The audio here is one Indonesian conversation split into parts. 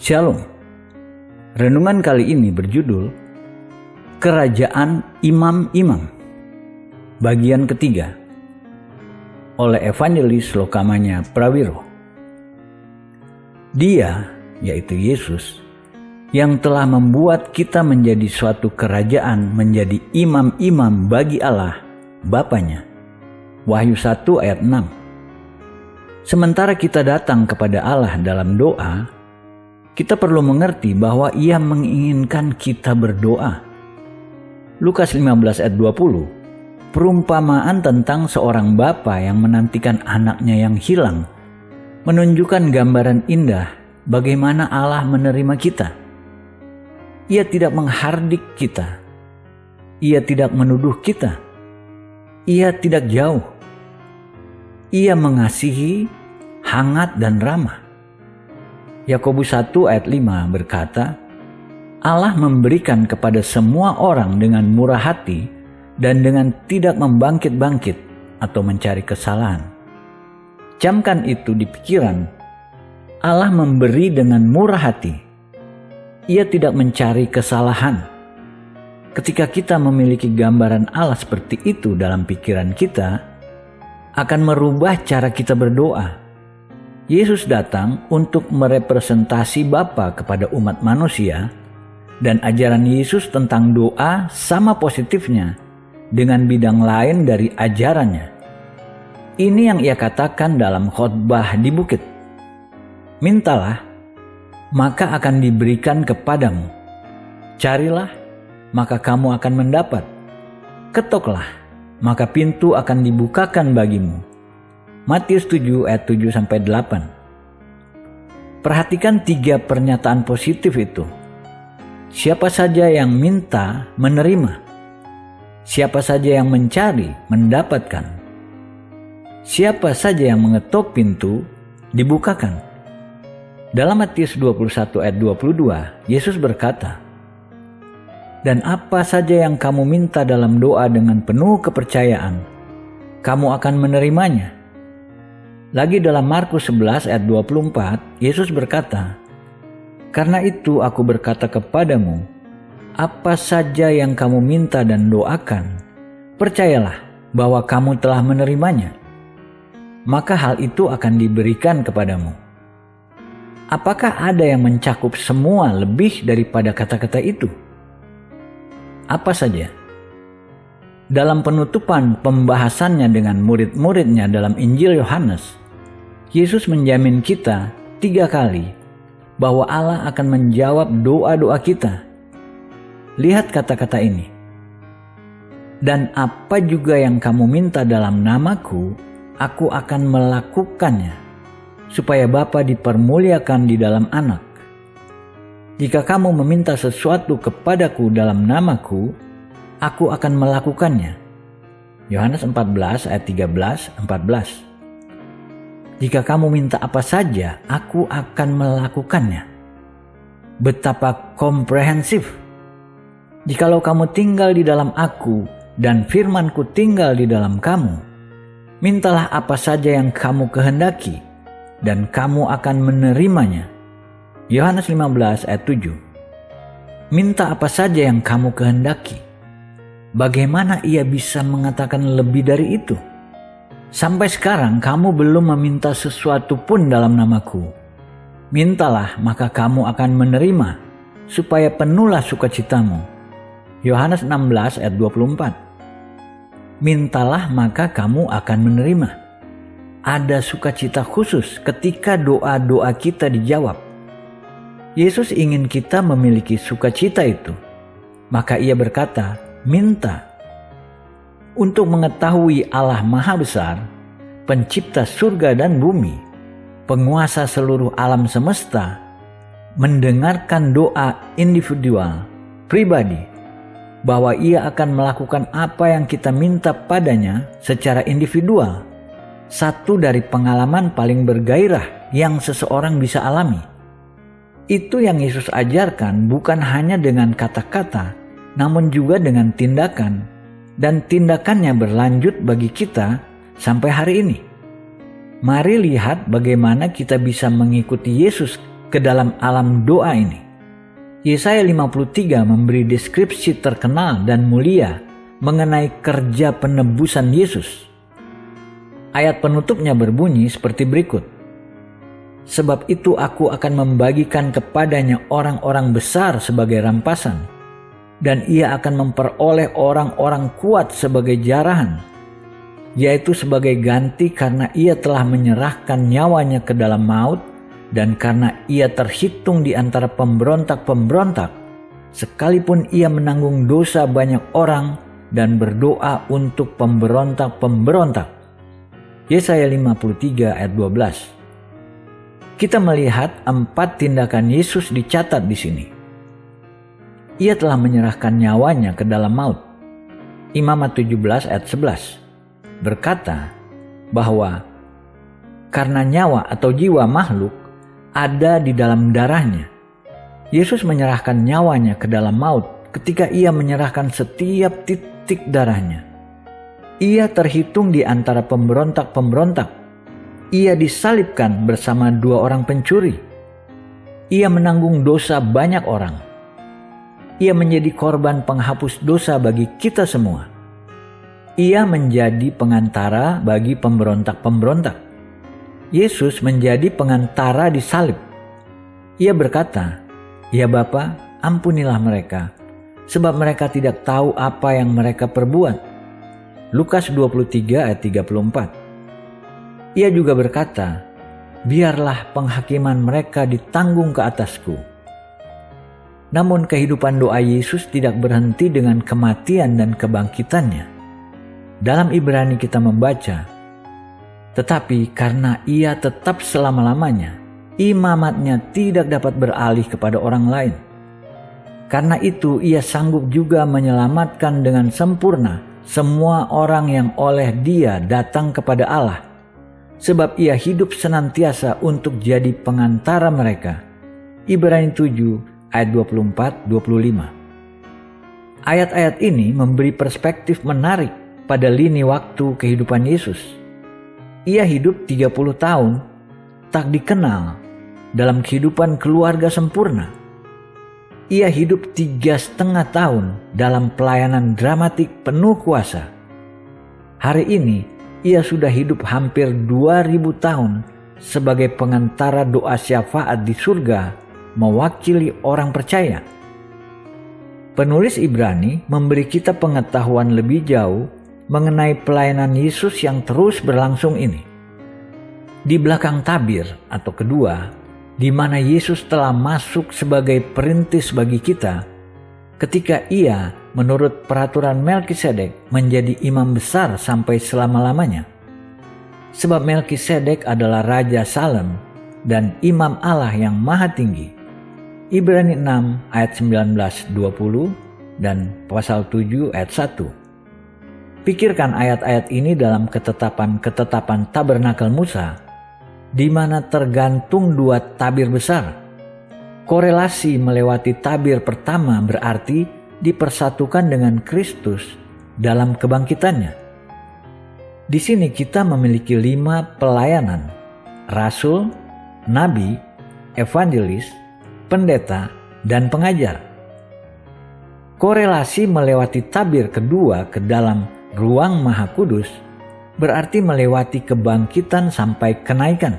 Shalom. Renungan kali ini berjudul Kerajaan Imam-Imam, bagian ketiga, oleh Evangelis Lokamanya Prawiro. Dia, yaitu Yesus, yang telah membuat kita menjadi suatu kerajaan, menjadi imam-imam bagi Allah Bapanya. Wahyu 1 ayat 6. Sementara kita datang kepada Allah dalam doa, kita perlu mengerti bahwa Ia menginginkan kita berdoa. Lukas 15 ayat 20, perumpamaan tentang seorang bapa yang menantikan anaknya yang hilang, menunjukkan gambaran indah bagaimana Allah menerima kita. Ia tidak menghardik kita. Ia tidak menuduh kita. Ia tidak jauh. Ia mengasihi, hangat dan ramah. Yakobus 1 ayat 5 berkata, Allah memberikan kepada semua orang dengan murah hati dan dengan tidak membangkit-bangkit atau mencari kesalahan. Camkan itu di pikiran. Allah memberi dengan murah hati. Ia tidak mencari kesalahan. Ketika kita memiliki gambaran Allah seperti itu dalam pikiran kita, akan merubah cara kita berdoa. Yesus datang untuk merepresentasi Bapa kepada umat manusia, dan ajaran Yesus tentang doa sama positifnya dengan bidang lain dari ajarannya. Ini yang Ia katakan dalam khotbah di bukit. Mintalah, maka akan diberikan kepadamu. Carilah, maka kamu akan mendapat. Ketoklah, maka pintu akan dibukakan bagimu. Matius 7 ayat 7-8. Perhatikan 3 pernyataan positif itu. Siapa saja yang minta, menerima. Siapa saja yang mencari, mendapatkan. Siapa saja yang mengetok pintu, dibukakan. Dalam Matius 21 ayat 22, Yesus berkata, dan apa saja yang kamu minta dalam doa dengan penuh kepercayaan, kamu akan menerimanya. Lagi dalam Markus 11 ayat 24, Yesus berkata, karena itu aku berkata kepadamu, apa saja yang kamu minta dan doakan, percayalah bahwa kamu telah menerimanya, maka hal itu akan diberikan kepadamu. Apakah ada yang mencakup semua lebih daripada kata-kata itu? Apa saja? Dalam penutupan pembahasannya dengan murid-muridnya dalam Injil Yohanes, Yesus menjamin kita 3 kali bahwa Allah akan menjawab doa-doa kita. Lihat kata-kata ini. Dan apa juga yang kamu minta dalam namaku, aku akan melakukannya, supaya Bapa dipermuliakan di dalam Anak. Jika kamu meminta sesuatu kepadaku dalam namaku, aku akan melakukannya. Yohanes 14 ayat 13-14. Jika kamu minta apa saja, aku akan melakukannya. Betapa komprehensif. Jikalau kamu tinggal di dalam aku dan firmanku tinggal di dalam kamu, mintalah apa saja yang kamu kehendaki dan kamu akan menerimanya. Yohanes 15 ayat 7. Minta apa saja yang kamu kehendaki. Bagaimana Ia bisa mengatakan lebih dari itu? Sampai sekarang kamu belum meminta sesuatu pun dalam namaku. Mintalah maka kamu akan menerima, supaya penuhlah sukacitamu. Yohanes 16 ayat 24. Mintalah maka kamu akan menerima. Ada sukacita khusus ketika doa-doa kita dijawab. Yesus ingin kita memiliki sukacita itu. Maka Ia berkata, minta. Untuk mengetahui Allah Maha Besar, pencipta surga dan bumi, penguasa seluruh alam semesta, mendengarkan doa individual, pribadi, bahwa Ia akan melakukan apa yang kita minta padanya secara individual. Satu dari pengalaman paling bergairah yang seseorang bisa alami. Itu yang Yesus ajarkan bukan hanya dengan kata-kata, namun juga dengan tindakan. Dan tindakannya berlanjut bagi kita sampai hari ini. Mari lihat bagaimana kita bisa mengikuti Yesus ke dalam alam doa ini. Yesaya 53 memberi deskripsi terkenal dan mulia mengenai kerja penebusan Yesus. Ayat penutupnya berbunyi seperti berikut. Sebab itu aku akan membagikan kepadanya orang-orang besar sebagai rampasan, dan ia akan memperoleh orang-orang kuat sebagai jarahan, yaitu sebagai ganti karena ia telah menyerahkan nyawanya ke dalam maut, dan karena ia terhitung di antara pemberontak-pemberontak, sekalipun ia menanggung dosa banyak orang dan berdoa untuk pemberontak-pemberontak. Yesaya 53 ayat 12. Kita melihat 4 tindakan Yesus dicatat di sini. Ia telah menyerahkan nyawanya ke dalam maut. Imamat 17 ayat 11 berkata bahwa karena nyawa atau jiwa makhluk ada di dalam darahnya, Yesus menyerahkan nyawanya ke dalam maut ketika ia menyerahkan setiap titik darahnya. Ia terhitung di antara pemberontak-pemberontak. Ia disalibkan bersama 2 orang pencuri. Ia menanggung dosa banyak orang. Ia menjadi korban penghapus dosa bagi kita semua. Ia menjadi pengantara bagi pemberontak-pemberontak. Yesus menjadi pengantara di salib. Ia berkata, "Ya Bapa, ampunilah mereka, sebab mereka tidak tahu apa yang mereka perbuat." Lukas 23 ayat 34. Ia juga berkata, "Biarlah penghakiman mereka ditanggung ke atasku." Namun kehidupan doa Yesus tidak berhenti dengan kematian dan kebangkitannya. Dalam Ibrani kita membaca, tetapi karena ia tetap selama-lamanya, imamatnya tidak dapat beralih kepada orang lain. Karena itu ia sanggup juga menyelamatkan dengan sempurna semua orang yang oleh dia datang kepada Allah. Sebab ia hidup senantiasa untuk jadi pengantara mereka. Ibrani 7 ayat 24-25. Ayat-ayat ini memberi perspektif menarik pada lini waktu kehidupan Yesus. Ia hidup 30 tahun tak dikenal dalam kehidupan keluarga sempurna. Ia hidup 3,5 tahun dalam pelayanan dramatik penuh kuasa. Hari ini ia sudah hidup hampir 2000 tahun sebagai pengantara doa syafaat di surga mewakili orang percaya. Penulis Ibrani memberi kita pengetahuan lebih jauh mengenai pelayanan Yesus yang terus berlangsung ini. Di belakang tabir atau kedua, di mana Yesus telah masuk sebagai perintis bagi kita, ketika ia menurut peraturan Melkisedek menjadi imam besar sampai selama-lamanya. Sebab Melkisedek adalah Raja Salem dan imam Allah yang maha tinggi. Ibrani 6 ayat 19-20 dan pasal 7 ayat 1. Pikirkan ayat-ayat ini dalam ketetapan tabernakel Musa, di mana tergantung 2 tabir besar. Korelasi melewati tabir pertama berarti dipersatukan dengan Kristus dalam kebangkitannya. Di sini kita memiliki 5 pelayanan: rasul, nabi, evangelis, pendeta, dan pengajar. Korelasi melewati tabir kedua ke dalam ruang Maha Kudus berarti melewati kebangkitan sampai kenaikan.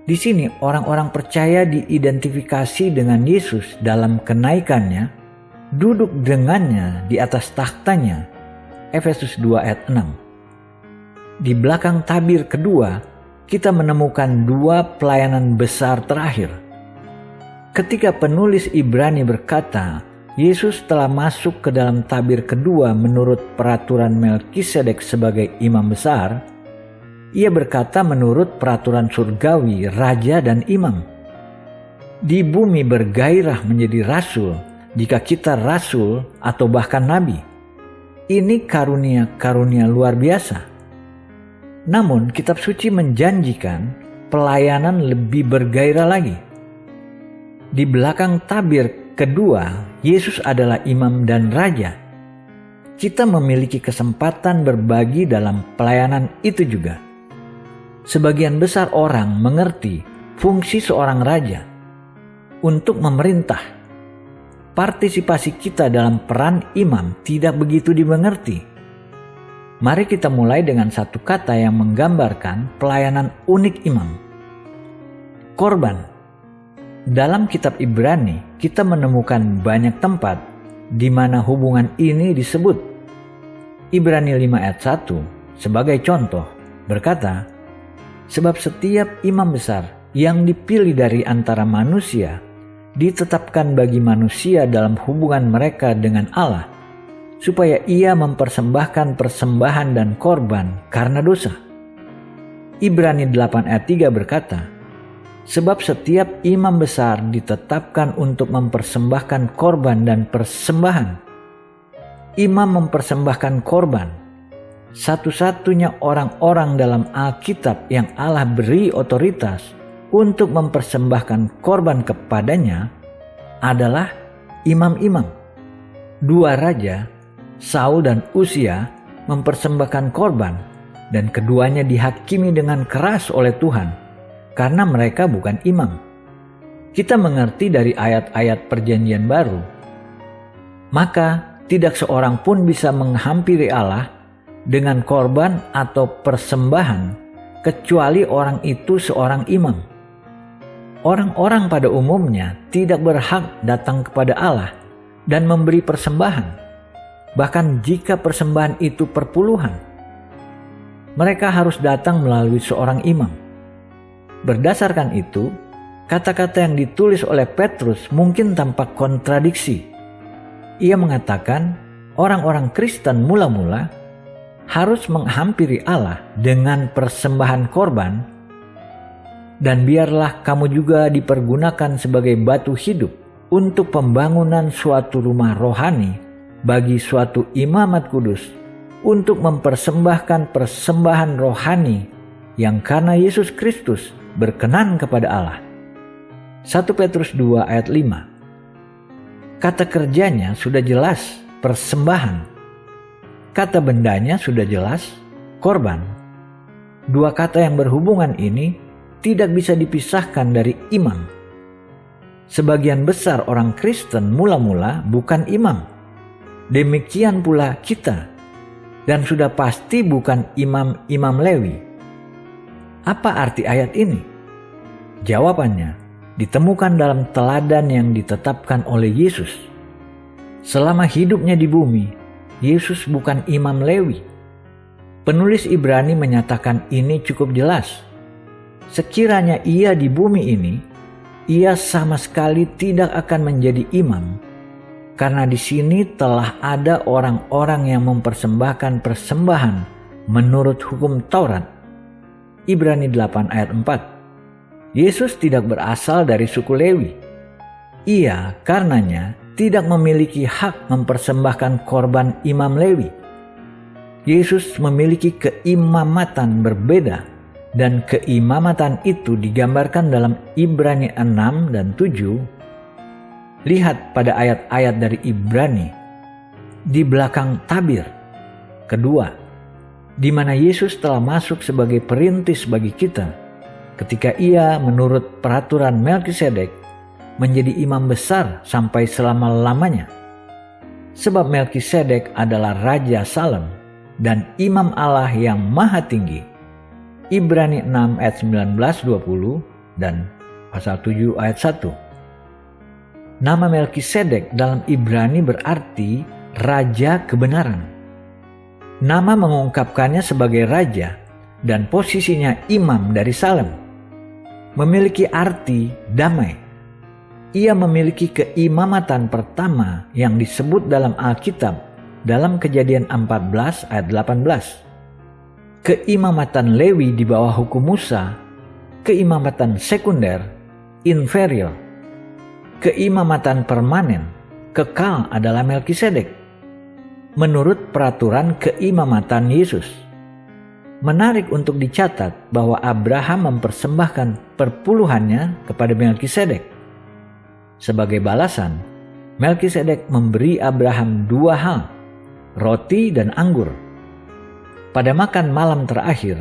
Di sini orang-orang percaya diidentifikasi dengan Yesus dalam kenaikannya, duduk dengannya di atas tahtanya. Efesus 2 ayat 6. Di belakang tabir kedua, kita menemukan 2 pelayanan besar terakhir. Ketika penulis Ibrani berkata, Yesus telah masuk ke dalam tabir kedua menurut peraturan Melkisedek sebagai imam besar, ia berkata menurut peraturan surgawi, raja dan imam. Di bumi bergairah menjadi rasul jika kita rasul atau bahkan nabi. Ini karunia-karunia luar biasa. Namun kitab suci menjanjikan pelayanan lebih bergairah lagi. Di belakang tabir kedua, Yesus adalah imam dan raja. Kita memiliki kesempatan berbagi dalam pelayanan itu juga. Sebagian besar orang mengerti fungsi seorang raja untuk memerintah. Partisipasi kita dalam peran imam tidak begitu dimengerti. Mari kita mulai dengan satu kata yang menggambarkan pelayanan unik imam. Korban. Dalam kitab Ibrani, kita menemukan banyak tempat di mana hubungan ini disebut. Ibrani 5 ayat 1 sebagai contoh berkata, sebab setiap imam besar yang dipilih dari antara manusia ditetapkan bagi manusia dalam hubungan mereka dengan Allah, supaya ia mempersembahkan persembahan dan korban karena dosa. Ibrani 8 ayat 3 berkata, sebab setiap imam besar ditetapkan untuk mempersembahkan korban dan persembahan. Imam mempersembahkan korban. Satu-satunya orang-orang dalam Alkitab yang Allah beri otoritas untuk mempersembahkan korban kepadanya adalah imam-imam. Dua raja, Saul dan Uzia, mempersembahkan korban dan keduanya dihakimi dengan keras oleh Tuhan karena mereka bukan imam. Kita mengerti dari ayat-ayat Perjanjian Baru, maka tidak seorang pun bisa menghampiri Allah dengan korban atau persembahan kecuali orang itu seorang imam. Orang-orang pada umumnya tidak berhak datang kepada Allah dan memberi persembahan, bahkan jika persembahan itu perpuluhan. Mereka harus datang melalui seorang imam. Berdasarkan itu, kata-kata yang ditulis oleh Petrus mungkin tampak kontradiksi. Ia mengatakan orang-orang Kristen mula-mula harus menghampiri Allah dengan persembahan korban, dan biarlah kamu juga dipergunakan sebagai batu hidup untuk pembangunan suatu rumah rohani bagi suatu imamat kudus untuk mempersembahkan persembahan rohani yang karena Yesus Kristus berkenan kepada Allah. 1 Petrus 2 ayat 5. Kata kerjanya sudah jelas, persembahan. Kata bendanya sudah jelas, korban. Dua kata yang berhubungan ini tidak bisa dipisahkan dari imam. Sebagian besar orang Kristen mula-mula bukan imam. Demikian pula kita. Dan sudah pasti bukan imam-imam Lewi. Apa arti ayat ini? Jawabannya ditemukan dalam teladan yang ditetapkan oleh Yesus. Selama hidupnya di bumi, Yesus bukan imam Lewi. Penulis Ibrani menyatakan ini cukup jelas. Sekiranya ia di bumi ini, ia sama sekali tidak akan menjadi imam, karena di sini telah ada orang-orang yang mempersembahkan persembahan menurut hukum Taurat. Ibrani 8 ayat 4. Yesus tidak berasal dari suku Lewi. Ia karenanya tidak memiliki hak mempersembahkan korban imam Lewi. Yesus memiliki keimamatan berbeda, dan keimamatan itu digambarkan dalam Ibrani 6 dan 7. Lihat pada ayat-ayat dari Ibrani di belakang tabir kedua, di mana Yesus telah masuk sebagai perintis bagi kita ketika ia menurut peraturan Melkisedek menjadi imam besar sampai selama-lamanya. Sebab Melkisedek adalah Raja Salem dan imam Allah yang maha tinggi. Ibrani 6 ayat 19-20 dan pasal 7 ayat 1. Nama Melkisedek dalam Ibrani berarti Raja Kebenaran. Nama mengungkapkannya sebagai raja dan posisinya imam dari Salem. Memiliki arti damai. Ia memiliki keimamatan pertama yang disebut dalam Alkitab dalam Kejadian 14 ayat 18. Keimamatan Lewi di bawah hukum Musa, keimamatan sekunder, inferior. Keimamatan permanen, kekal adalah Melkisedek. Menurut peraturan keimamatan Yesus. Menarik untuk dicatat bahwa Abraham mempersembahkan perpuluhannya kepada Melkisedek. Sebagai balasan, Melkisedek memberi Abraham dua hal, roti dan anggur. Pada makan malam terakhir,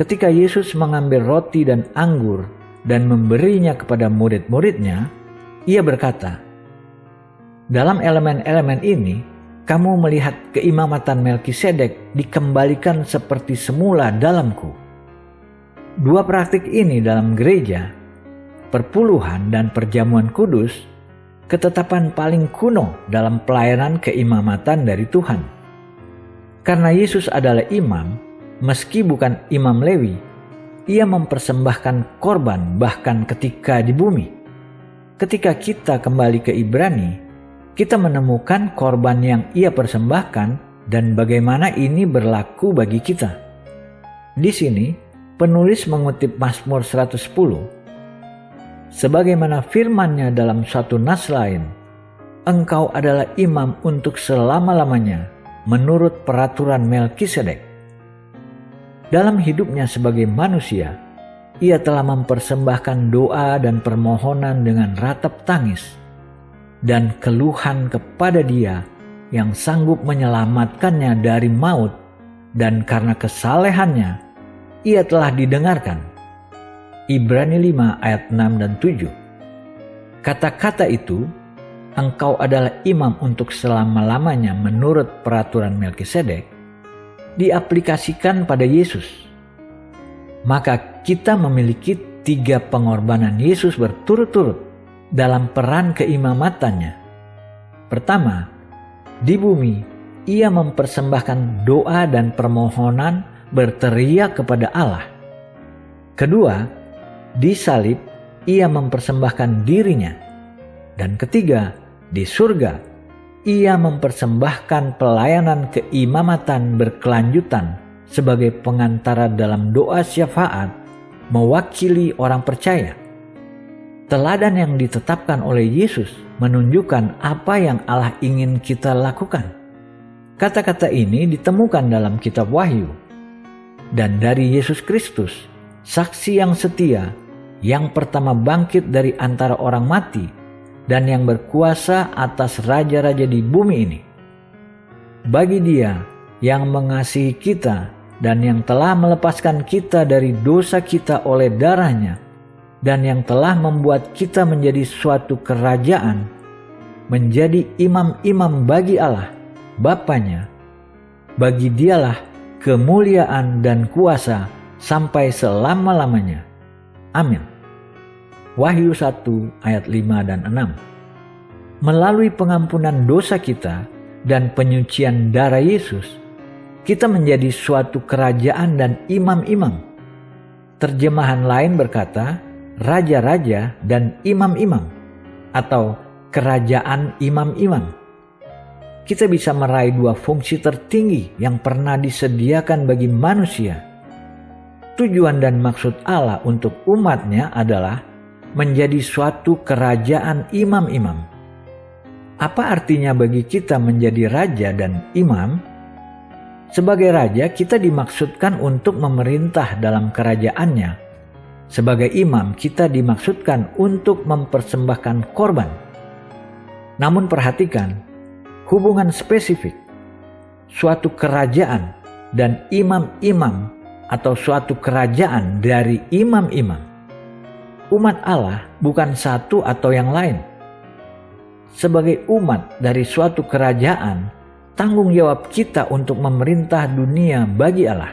ketika Yesus mengambil roti dan anggur dan memberinya kepada murid-muridnya, ia berkata, "Dalam elemen-elemen ini, kamu melihat keimamatan Melkisedek dikembalikan seperti semula dalamku." Dua praktik ini dalam gereja, perpuluhan dan perjamuan kudus, ketetapan paling kuno dalam pelayanan keimamatan dari Tuhan. Karena Yesus adalah imam, meski bukan imam Lewi, ia mempersembahkan korban bahkan ketika di bumi. Ketika kita kembali ke Ibrani, kita menemukan korban yang ia persembahkan dan bagaimana ini berlaku bagi kita. Di sini, penulis mengutip Mazmur 110, sebagaimana firman-Nya dalam suatu nas lain, "Engkau adalah imam untuk selama-lamanya menurut peraturan Melkisedek." Dalam hidupnya sebagai manusia, ia telah mempersembahkan doa dan permohonan dengan ratap tangis dan keluhan kepada Dia yang sanggup menyelamatkannya dari maut, dan karena kesalehannya ia telah didengarkan. Ibrani 5 ayat 6 dan 7. Kata-kata itu, "Engkau adalah imam untuk selama-lamanya menurut peraturan Melkisedek," diaplikasikan pada Yesus. Maka kita memiliki 3 pengorbanan Yesus berturut-turut dalam peran keimamatannya. Pertama, di bumi ia mempersembahkan doa dan permohonan berteriak kepada Allah. Kedua, di salib ia mempersembahkan dirinya. Dan ketiga, di surga ia mempersembahkan pelayanan keimamatan berkelanjutan sebagai pengantara dalam doa syafaat mewakili orang percaya. Teladan yang ditetapkan oleh Yesus menunjukkan apa yang Allah ingin kita lakukan. Kata-kata ini ditemukan dalam kitab Wahyu. Dan dari Yesus Kristus, saksi yang setia, yang pertama bangkit dari antara orang mati, dan yang berkuasa atas raja-raja di bumi ini. Bagi Dia yang mengasihi kita dan yang telah melepaskan kita dari dosa kita oleh darah-Nya, dan yang telah membuat kita menjadi suatu kerajaan, menjadi imam-imam bagi Allah, Bapa-Nya. Bagi Dialah kemuliaan dan kuasa sampai selama-lamanya. Amin. Wahyu 1 ayat 5 dan 6. Melalui pengampunan dosa kita dan penyucian darah Yesus, kita menjadi suatu kerajaan dan imam-imam. Terjemahan lain berkata, raja-raja dan imam-imam, atau kerajaan imam-imam. Kita bisa meraih 2 fungsi tertinggi yang pernah disediakan bagi manusia. Tujuan dan maksud Allah untuk umat-Nya adalah menjadi suatu kerajaan imam-imam. Apa artinya bagi kita menjadi raja dan imam? Sebagai raja, kita dimaksudkan untuk memerintah dalam kerajaan-Nya. Sebagai imam, kita dimaksudkan untuk mempersembahkan korban. Namun perhatikan, hubungan spesifik, suatu kerajaan dan imam-imam atau suatu kerajaan dari imam-imam. Umat Allah bukan satu atau yang lain. Sebagai umat dari suatu kerajaan, tanggung jawab kita untuk memerintah dunia bagi Allah.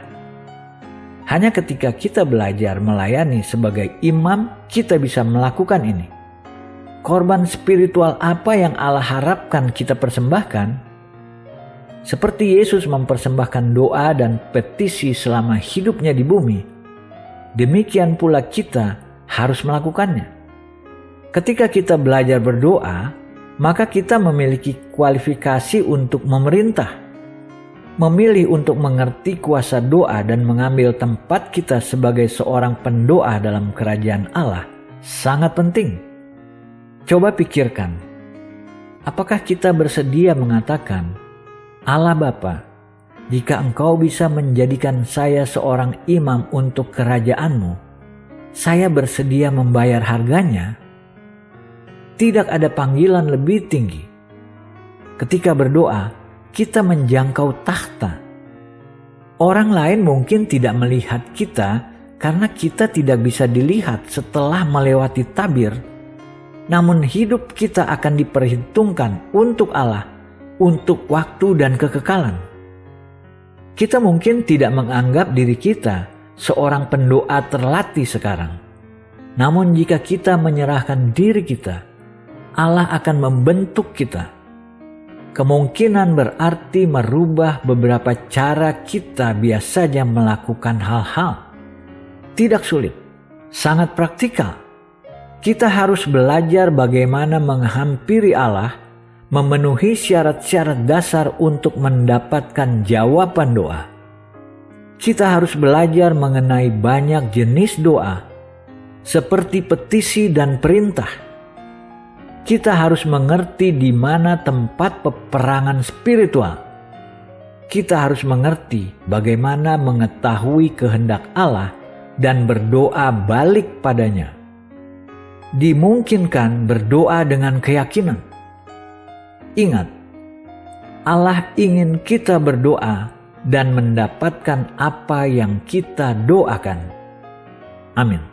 Hanya ketika kita belajar melayani sebagai imam, kita bisa melakukan ini. Korban spiritual apa yang Allah harapkan kita persembahkan? Seperti Yesus mempersembahkan doa dan petisi selama hidupnya di bumi, demikian pula kita harus melakukannya. Ketika kita belajar berdoa, maka kita memiliki kualifikasi untuk memerintah. Memilih untuk mengerti kuasa doa dan mengambil tempat kita sebagai seorang pendoa dalam kerajaan Allah sangat penting. Coba pikirkan, apakah kita bersedia mengatakan, "Allah Bapa, jika Engkau bisa menjadikan saya seorang imam untuk kerajaan-Mu, saya bersedia membayar harganya"? Tidak ada panggilan lebih tinggi. Ketika berdoa, kita menjangkau tahta. Orang lain mungkin tidak melihat kita karena kita tidak bisa dilihat setelah melewati tabir, namun hidup kita akan diperhitungkan untuk Allah, untuk waktu dan kekekalan. Kita mungkin tidak menganggap diri kita seorang pendoa terlatih sekarang. Namun jika kita menyerahkan diri kita, Allah akan membentuk kita. Kemungkinan berarti merubah beberapa cara kita biasanya melakukan hal-hal. Tidak sulit, sangat praktikal. Kita harus belajar bagaimana menghampiri Allah, memenuhi syarat-syarat dasar untuk mendapatkan jawaban doa. Kita harus belajar mengenai banyak jenis doa, seperti petisi dan perintah. Kita harus mengerti di mana tempat peperangan spiritual. Kita harus mengerti bagaimana mengetahui kehendak Allah dan berdoa balik padanya. Dimungkinkan berdoa dengan keyakinan. Ingat, Allah ingin kita berdoa dan mendapatkan apa yang kita doakan. Amin.